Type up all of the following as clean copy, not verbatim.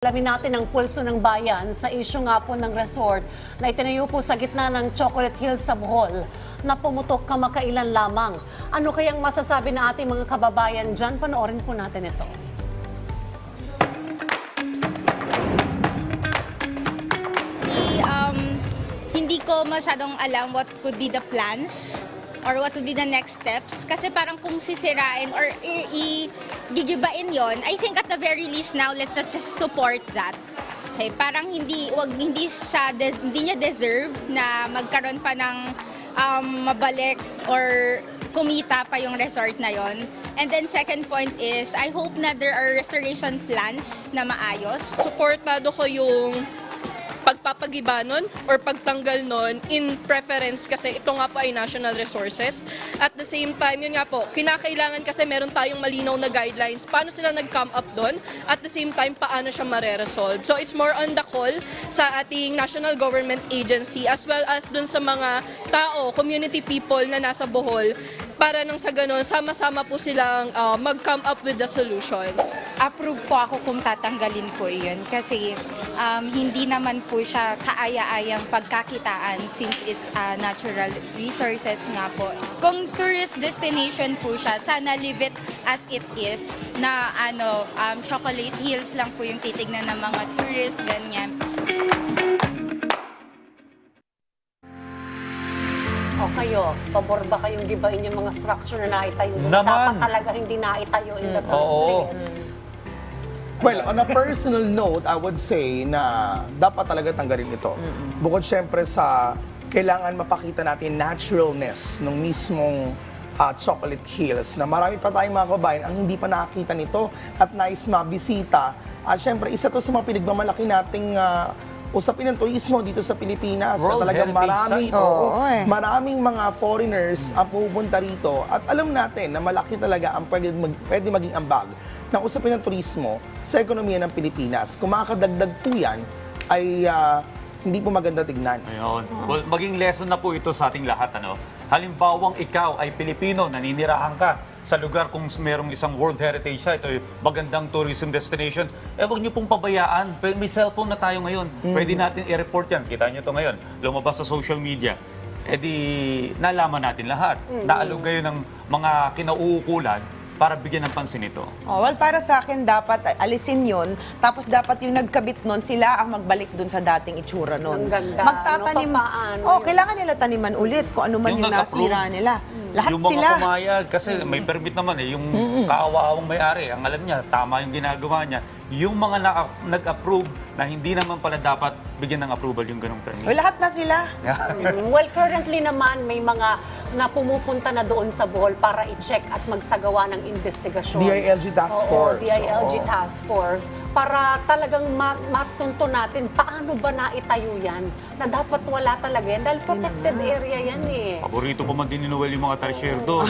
Alamin natin ang pulso ng bayan sa isyu nga po ng resort na itinayo po sa gitna ng Chocolate Hills sa Bohol na pumutok kamakailan lamang. Ano kayang masasabi na ating mga kababayan dyan? Panoorin po natin ito. Hindi ko masyadong alam what could be the plans or what would be the next steps. Kasi parang kung sisirain or gigibain yon, I think at the very least now, let's just support that. Okay, parang hindi niya deserve na magkaroon pa ng mabalik or kumita pa yung resort na yon. And then second point is, I hope na there are restoration plans na maayos. Supportado ko yung pagpapagiba nun or pagtanggal nun in preference kasi ito nga po ay national resources. At the same time, yun nga po, kinakailangan kasi meron tayong malinaw na guidelines paano sila nag-come up doon, at the same time, paano siya mare-resolve. So it's more on the call sa ating national government agency as well as dun sa mga tao, community people na nasa Bohol, para nang sa ganun, sama-sama po silang mag-come up with the solutions. Approve po ako kung tatanggalin po iyon kasi hindi naman po siya kaaya-ayang pagkakitaan since it's natural resources nga po. Kung tourist destination po siya, sana leave it as it is na Chocolate Hills lang po yung titignan ng mga tourists, ganyan. O kayo, pabor ba kayong gibain yung mga structure na naitayo doon? Naman. Dapat talaga hindi naitayo in the first place. Well, on a personal note, I would say na dapat talaga tanggalin ito. Bukod syempre sa kailangan mapakita natin naturalness ng mismong Chocolate Hills na marami pa tayong mga kabayan ang hindi pa nakakita nito at nais mabisita. At syempre, isa to sa mga pinagmamalaki nating usapin ng turismo dito sa Pilipinas. World Talagang Heritage Site. maraming mga foreigners ang pupunta rito at alam natin na malaki talaga ang pwede maging ambag ng usapin ng turismo sa ekonomiya ng Pilipinas. Kung makakadagdag po yan, ay hindi po maganda tignan. Ayun. Well, maging lesson na po ito sa ating lahat. Halimbawang ikaw ay Pilipino, naninirahan ka sa lugar kung merong isang World Heritage Site o magandang tourism destination, huwag niyo pong pabayaan. May cellphone na tayo ngayon. Pwede natin i-report yan. Kita niyo ito ngayon. Lumabas sa social media. Nalaman natin lahat. Naalog kayo ng mga kinauukulan para bigyan ng pansin ito. Oh, well, para sa akin, dapat alisin yun. Tapos dapat yung nagkabit nun, sila ang magbalik dun sa dating itsura nun. Ang ganda. Magtatanim. Paano? Kailangan nila taniman ulit kung ano man yung nag-approve, nasira nila. Lahat yung mga sila. pumayag, kasi may permit naman yung kaawa-awang may-ari, ang alam niya, tama yung ginagawa niya. Yung mga nag-approve na hindi naman pala dapat bigyan ng approval yung ganong permit. Lahat na sila. Well, currently naman may mga na pumupunta na doon sa Bohol para i-check at magsagawa ng investigasyon. DILG Task Force. DILG Task Force. Para talagang matunto natin paano ba naitayo yan na dapat wala talaga yan dahil protected area yan eh. Paborito ko man din ni Noel yung mga tarsier doon.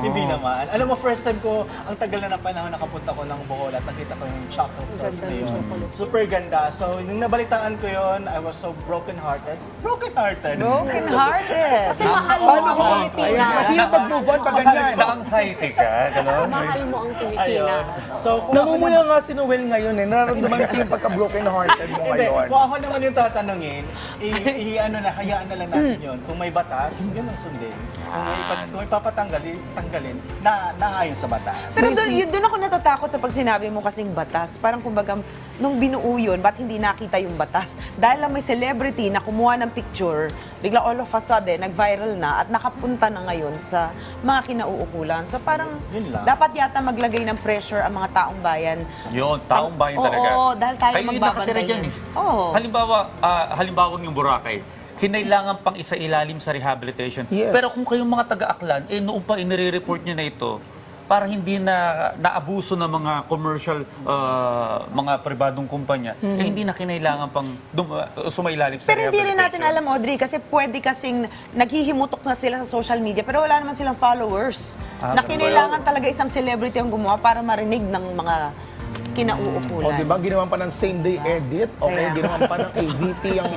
Hindi naman. Alam mo, first time ko, ang tagal na panahon nakapunta ko ng Bohol at nakita ko yung Chocolate Hills na yun. Super ganda. So, nung nabalitaan ko yun, I was so broken-hearted. Broken-hearted. Broken-hearted. Kasi mahal mo ang Pilipinas. Hindi na mag-move on pag ganyan. Na-anxiety ka, gano'n? Mahal mo ang Pilipinas. So, kung ako Namumuya nga si Noel ngayon nararamdaman ko yung pagka-broken hearted mo Hindi, ngayon. kung ako naman yung tatanungin, hayaan na lang natin yun. Kung may batas, yun ang sundin. Kung ipapatanggal, tanggalin, naayon sa batas. Pero doon ako natatakot sa pag sinabi mo kasing batas. Parang kumbaga, nung binuo yun, ba't hindi nakita yung batas? Dahil lang may celebrity na kumuha ng picture, bigla all of a sudden, nag-viral na at nakapunta na ngayon sa mga kinauukulan. So parang Yun lang. dapat yata maglagay ng pressure ang mga taong bayan. Yun, taong bayan talaga. Oo, dahil tayo Kayo yung nakatira magbabantay dyan nun. eh. Oo. Halimbawa yung Boracay, kinailangan pang isa-ilalim sa rehabilitation. Yes. Pero kung kayong mga taga-Aklan, noong pa inire-report nyo na ito, para hindi na naabuso ng mga commercial, mga pribadong kumpanya, hindi na kinailangan pang sumailalim sa Pero hindi rin natin rehabilitation. alam, Audrey, kasi pwede kasing naghihimutok na sila sa social media, pero wala naman silang followers. Na kinailangan talaga isang celebrity ang gumawa para marinig ng mga kinauukulan. O, di ba? Ginawan pa ng same-day edit. Okay, ginawan pa ng AVP ang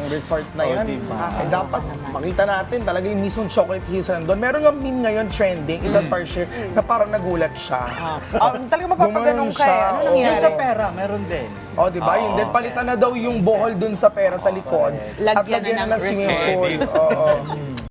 resort na yan. diba? Eh, dapat makita natin talaga yung mismong Chocolate Hills na nandun. Meron nga meme ngayon trending, isang Tarsier, na parang nagulat siya. Talaga mapapaganong Gumanon ka eh. siya, Ano oo. nangyari? Yung sa pera, meron din. O, di ba? Yun din, palitan na daw yung bohol dun sa pera sa likod. Lagyan at lagyan na na ng ng swimming resort. pool. Oo.